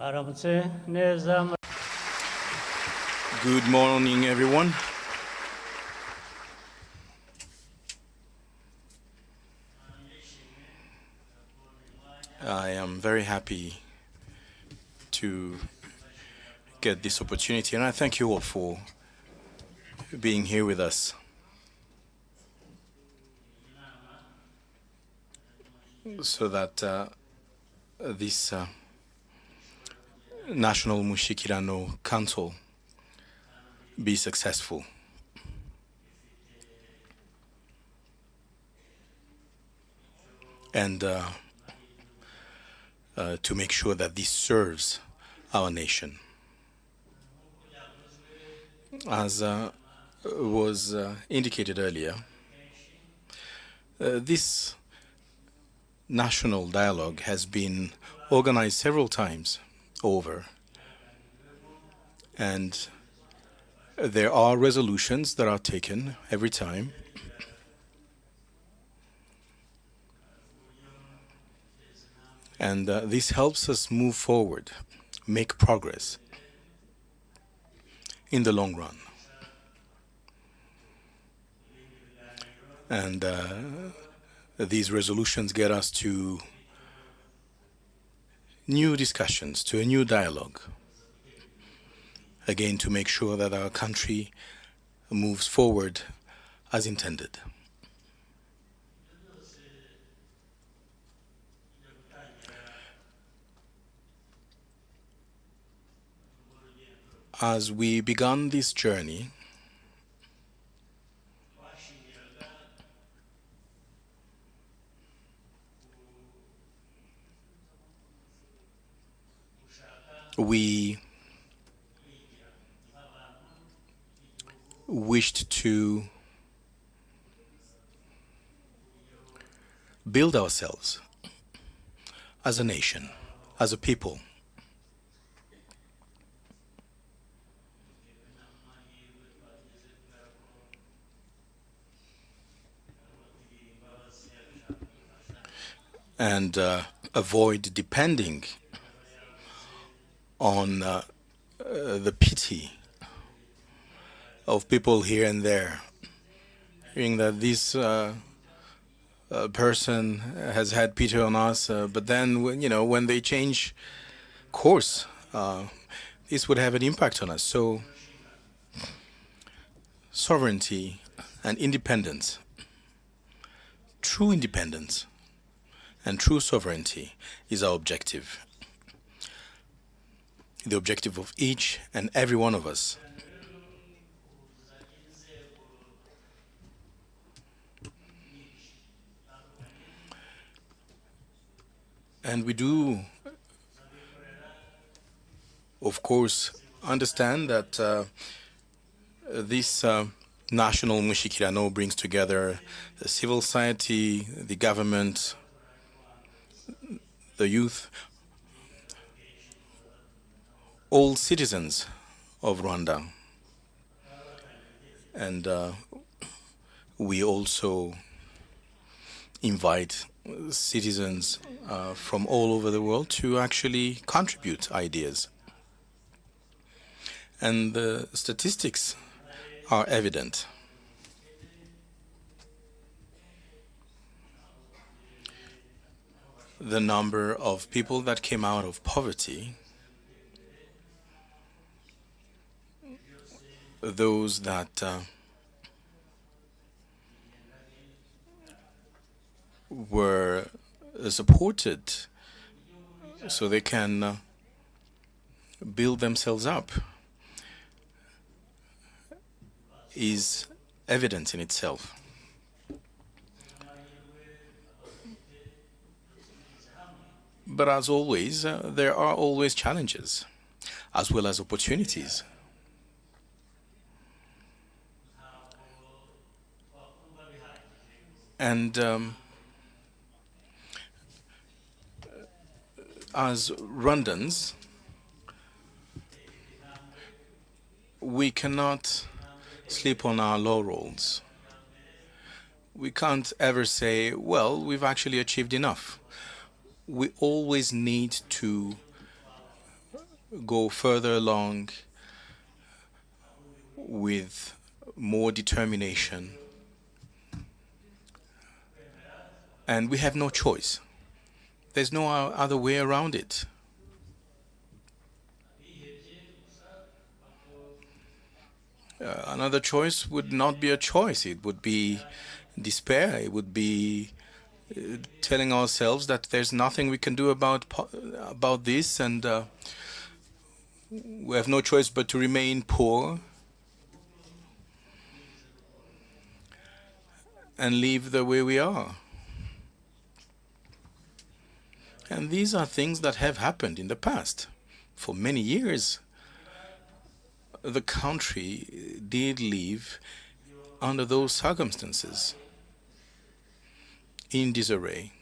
아람세 네자 Good morning, everyone. I am very happy to get this opportunity, and I thank you all for being here with us. So that this National Umushyikirano Council be successful. And to make sure that this serves our nation. As was indicated earlier, this national dialogue has been organized several times over, and there are resolutions that are taken every time. And this helps us move forward, make progress in the long run. And these resolutions get us to new discussions, to a new dialogue. Again, to make sure that our country moves forward as intended. As we began this journey, we wished to build ourselves as a nation, as a people. And avoid depending on the pity of people here and there, hearing that this person has had pity on us, but then when they change course, this would have an impact on us. So sovereignty and independence, true independence and true sovereignty is our objective. The objective of each and every one of us. And we do, of course, understand that this National Umushyikirano brings together the civil society, the government, the youth, all citizens of Rwanda. And we also invite citizens from all over the world to actually contribute ideas. And the statistics are evident. The number of people that came out of poverty, those that were supported so they can build themselves up, is evident in itself. But as always, there are always challenges as well as opportunities. And as Rwandans, we cannot sleep on our laurels. We can't ever say, well, we've actually achieved enough. We always need to go further along with more determination. And we have no choice. There's no other way around it. Another choice would not be a choice. It would be despair. It would be telling ourselves that there's nothing we can do about this, and we have no choice but to remain poor and live the way we are. And these are things that have happened in the past. For many years, the country did live under those circumstances, in disarray.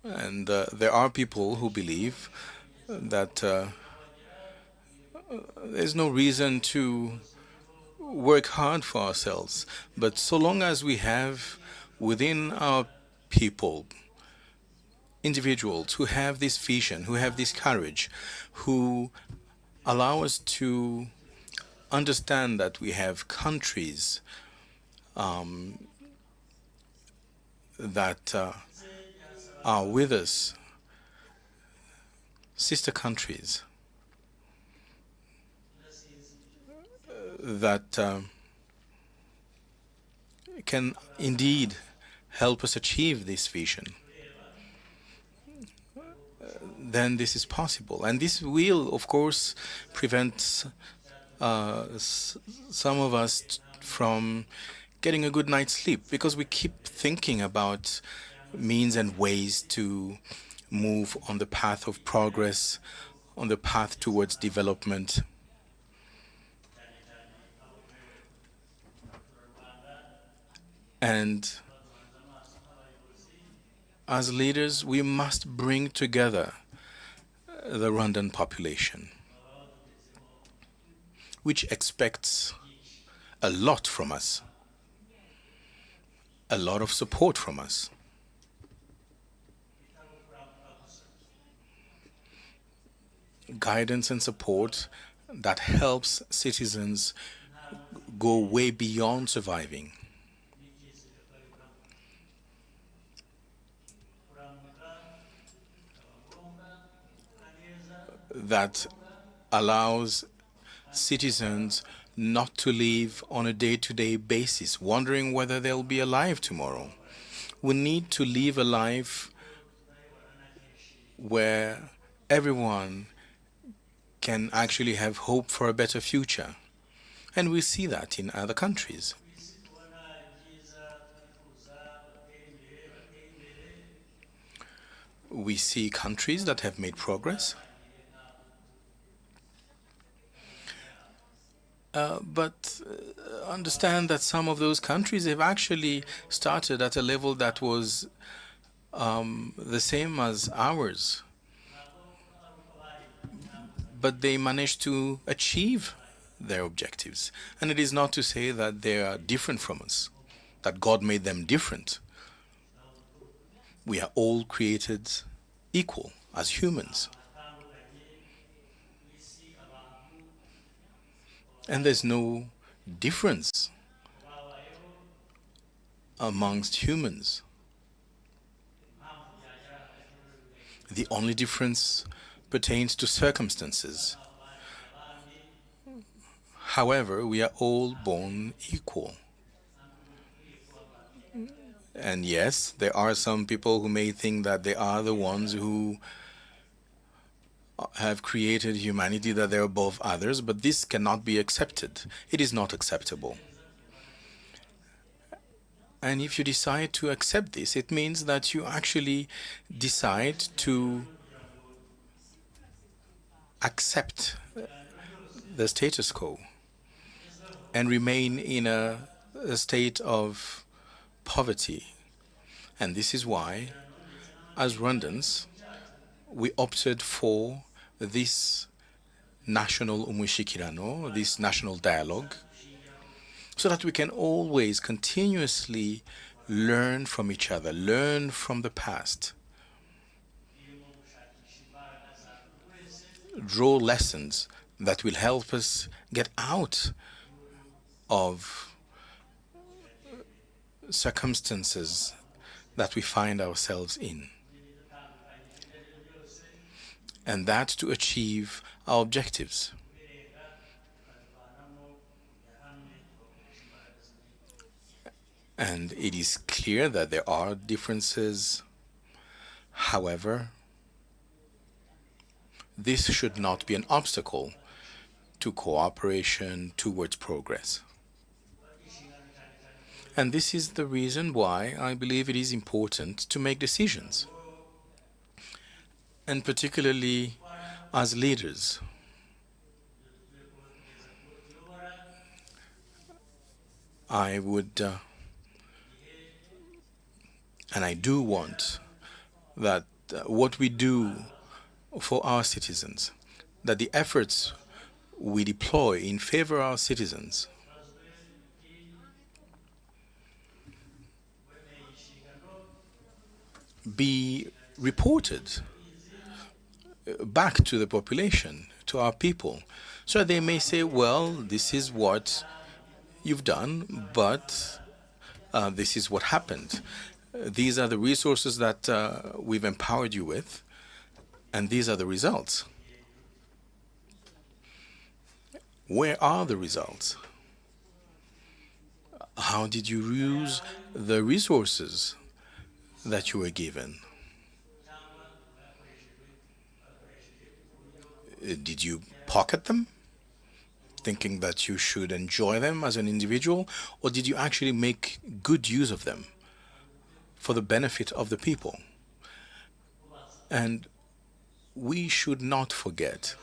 And there are people who believe that there's no reason to work hard for ourselves. But so long as we have within our people individuals who have this vision, who have this courage, who allow us to understand that we have countries that are with us, sister countries, that can indeed help us achieve this vision, then this is possible. And this will, of course, prevent some of us from getting a good night's sleep, because we keep thinking about means and ways to move on the path of progress, on the path towards development. And as leaders, we must bring together the Rwandan population, which expects a lot from us, a lot of support from us. Guidance and support that helps citizens go way beyond surviving. That allows citizens not to live on a day-to-day basis, wondering whether they'll be alive tomorrow. We need to live a life where everyone can actually have hope for a better future. And we see that in other countries. We see countries that have made progress, but understand that some of those countries have actually started at a level that was the same as ours, but they managed to achieve their objectives. And it is not to say that they are different from us, that God made them different. We are all created equal as humans. And there's no difference amongst humans. The only difference pertains to circumstances. However, we are all born equal. And yes, there are some people who may think that they are the ones who have created humanity, that they're above others, but this cannot be accepted. It is not acceptable. And if you decide to accept this, it means that you actually decide to accept the status quo and remain in a state of poverty. And this is why, as Rwandans, we opted for this national umushyikirano, this national dialogue, so that we can always continuously learn from each other, learn from the past, draw lessons that will help us get out of circumstances that we find ourselves in, and that to achieve our objectives. And it is clear that there are differences. However, this should not be an obstacle to cooperation towards progress. And this is the reason why I believe it is important to make decisions, and particularly as leaders. I would, and I do want that what we do for our citizens, that the efforts we deploy in favor of our citizens be reported back to the population, to our people, so that they may say, well, this is what you've done, but this is what happened. These are the resources that we've empowered you with, and these are the results. Where are the results? How did you use the resources that you were given? Did you pocket them, thinking that you should enjoy them as an individual, or did you actually make good use of them for the benefit of the people? And we should not forget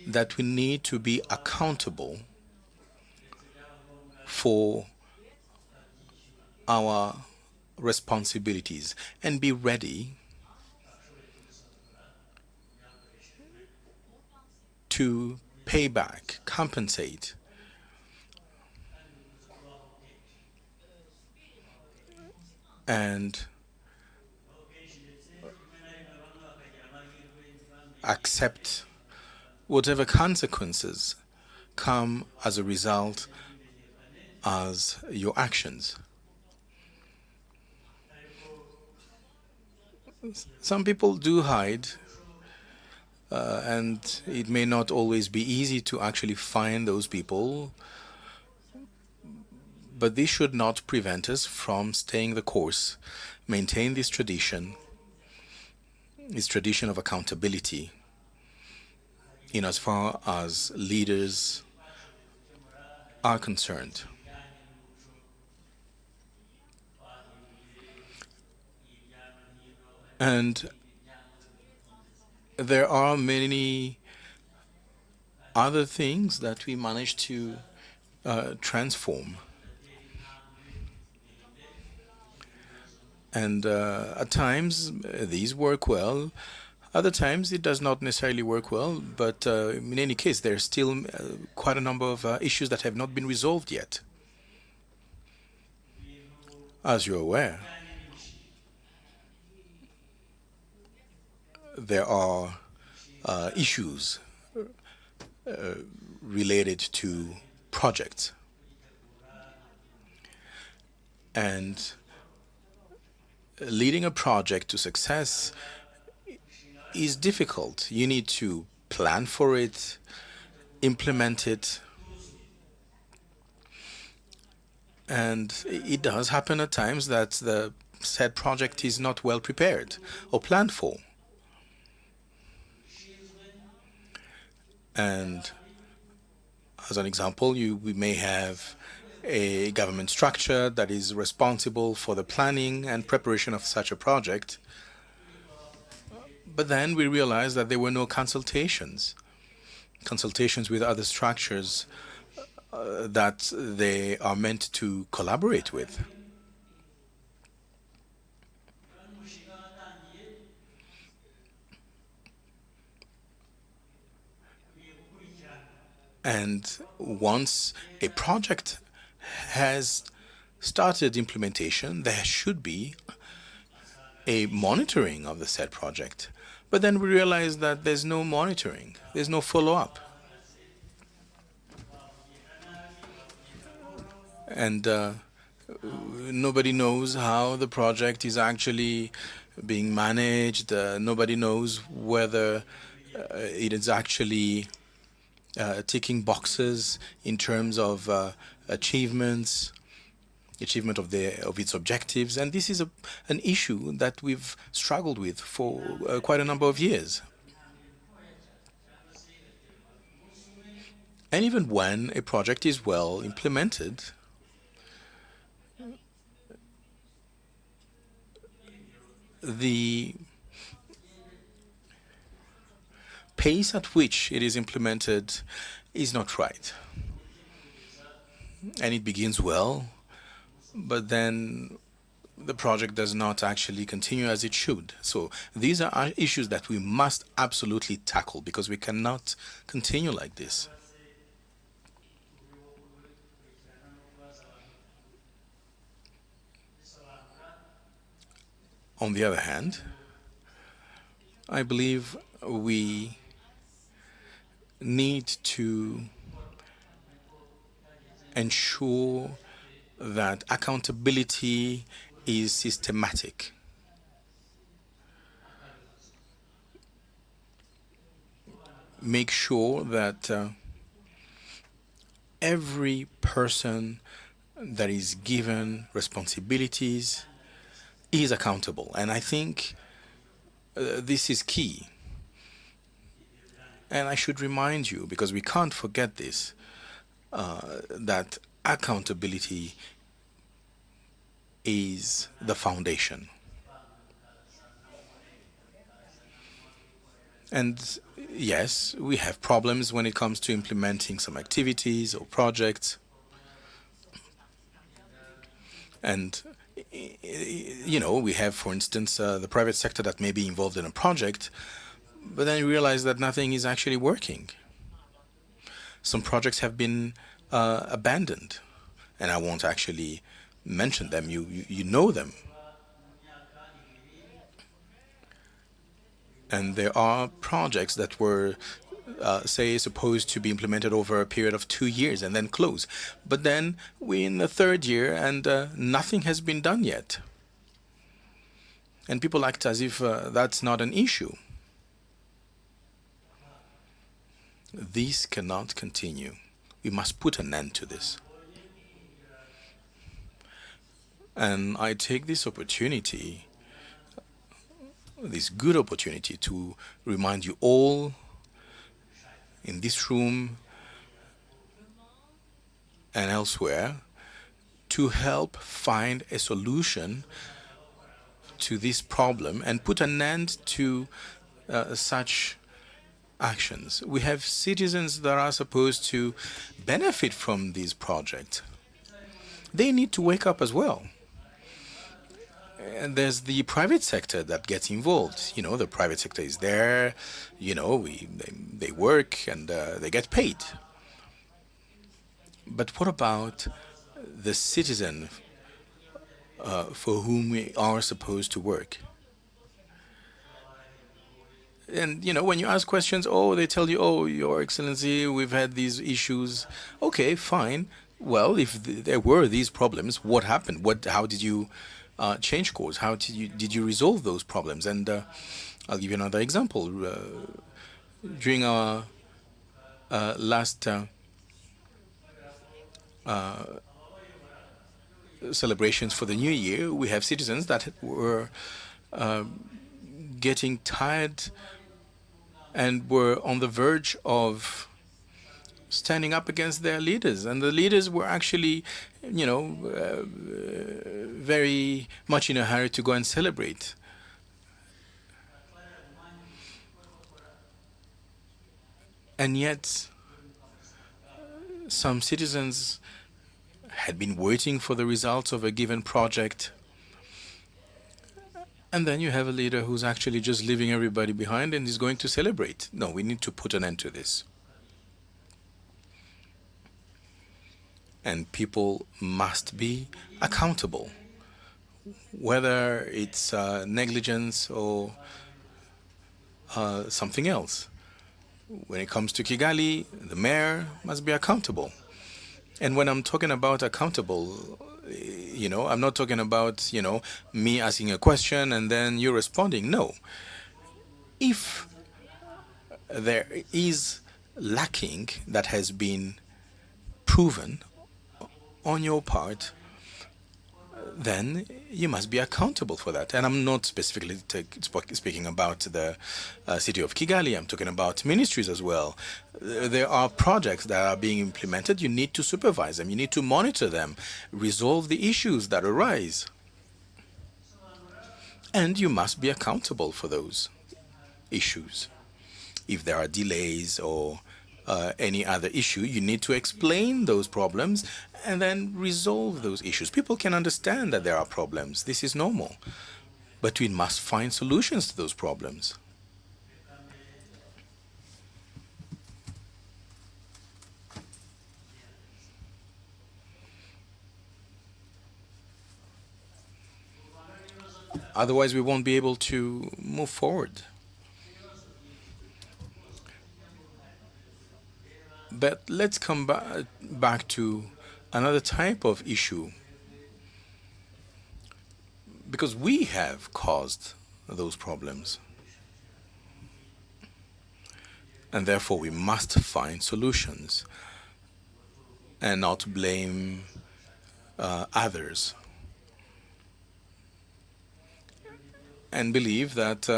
that we need to be accountable for our responsibilities and be ready to pay back, compensate. And accept whatever consequences come as a result as your actions. Some people do hide, and it may not always be easy to actually find those people, but this should not prevent us from staying the course, maintain this tradition of accountability in as far as leaders are concerned. And there are many other things that we manage to transform. And at times these work well, other times it does not necessarily work well, but in any case there are still quite a number of issues that have not been resolved yet. As you're aware, there are issues related to projects. And leading a project to success is difficult. You need to plan for it, implement it, and it does happen at times that the said project is not well prepared or planned for. And as an example, we may have a government structure that is responsible for the planning and preparation of such a project. But then we realized that there were no consultations with other structures that they are meant to collaborate with. And once a project has started implementation, there should be a monitoring of the said project But then we realize that there's no monitoring, there's no follow-up. And nobody knows how the project is actually being managed. Nobody knows whether it is actually ticking boxes in terms of achievement of its objectives. And this is an issue that we've struggled with for quite a number of years. And even when a project is well implemented, the pace at which it is implemented is not right. And it begins well, but then the project does not actually continue as it should. So these are issues that we must absolutely tackle, because we cannot continue like this. On the other hand, I believe we need to ensure that accountability is systematic. Make sure that every person that is given responsibilities is accountable. And I think this is key. And I should remind you, because we can't forget this, that accountability is the foundation. And yes, we have problems when it comes to implementing some activities or projects. And, we have, for instance, the private sector that may be involved in a project, but then you realize that nothing is actually working. Some projects have been abandoned, and I won't actually mention them. You know them. And there are projects that were, say, supposed to be implemented over a period of 2 years and then close. But then we're in the third year and nothing has been done yet. And people act as if that's not an issue. This cannot continue. We must put an end to this. And I take this opportunity, this good opportunity, to remind you all in this room and elsewhere to help find a solution to this problem and put an end to such actions. We have citizens that are supposed to benefit from these projects. They need to wake up as well. And there's the private sector that gets involved. The private sector is there, they work and they get paid. But what about the citizen for whom we are supposed to work? And, when you ask questions, they tell you, Your Excellency, we've had these issues. Okay, fine. Well, if there were these problems, what happened? How did you change course? How did you resolve those problems? And I'll give you another example. During our last celebrations for the New Year, we have citizens that were getting tired and were on the verge of standing up against their leaders. And the leaders were actually, very much in a hurry to go and celebrate. And yet, some citizens had been waiting for the results of a given project. And then you have a leader who's actually just leaving everybody behind and is going to celebrate. No, we need to put an end to this. And people must be accountable, whether it's negligence or something else. When it comes to Kigali, the mayor must be accountable. And when I'm talking about accountable, I'm not talking about, me asking a question and then you responding. No. If there is lacking that has been proven on your part, then you must be accountable for that. And I'm not specifically speaking about the city of Kigali. I'm talking about ministries as well. There are projects that are being implemented. You need to supervise them. You need to monitor them, resolve the issues that arise. And you must be accountable for those issues. If there are delays or any other issue, you need to explain those problems and then resolve those issues. People can understand that there are problems. This is normal. But we must find solutions to those problems. Otherwise, we won't be able to move forward. But let's come back to another type of issue, because we have caused those problems. And therefore, we must find solutions and not blame others. And believe that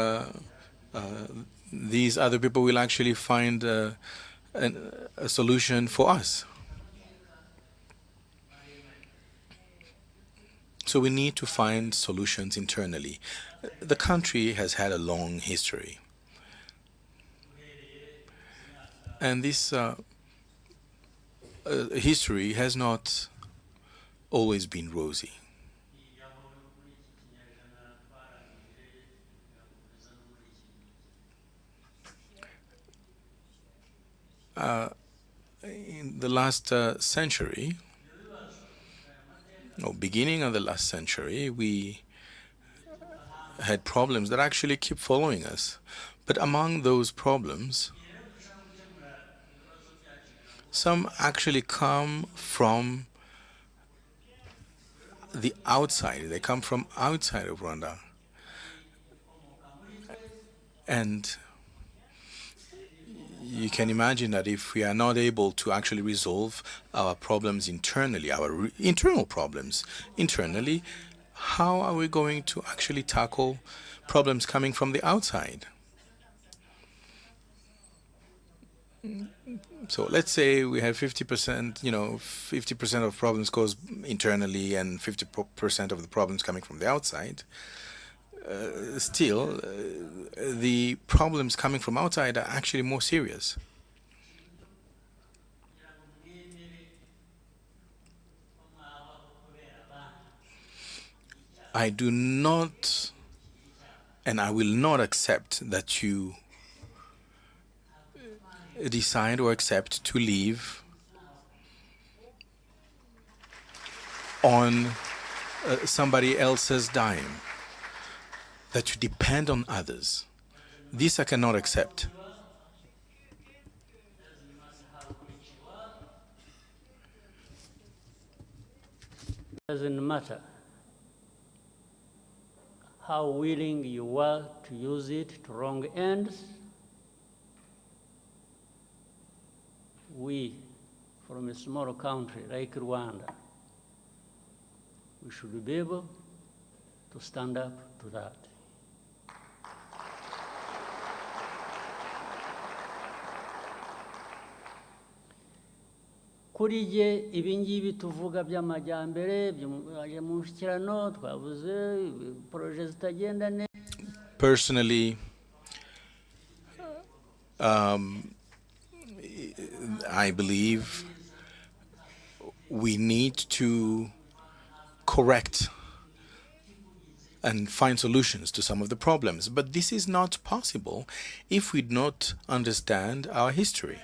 these other people will actually find a solution for us. So we need to find solutions internally. The country has had a long history. And this history has not always been rosy. In the last century, or beginning of the last century, we had problems that actually keep following us. But among those problems, some actually come from the outside. They come from outside of Rwanda. And you can imagine that if we are not able to actually resolve our problems internally, our internal problems internally, how are we going to actually tackle problems coming from the outside? So let's say we have 50%, 50% of problems caused internally and 50% of the problems coming from the outside. Still, the problems coming from outside are actually more serious. I do not, and I will not accept that you decide or accept to live on somebody else's dime, that you depend on others. This I cannot accept. Doesn't matter how willing you were to use it to wrong ends. We, from a small country like Rwanda, we should be able to stand up to that. Kuri jye ibi ngibi tuvuga by'amajyambere umushyikirano twavuze projet zitagenda neza. Personally, I believe we need to correct and find solutions to some of the problems. But this is not possible if we do not understand our history.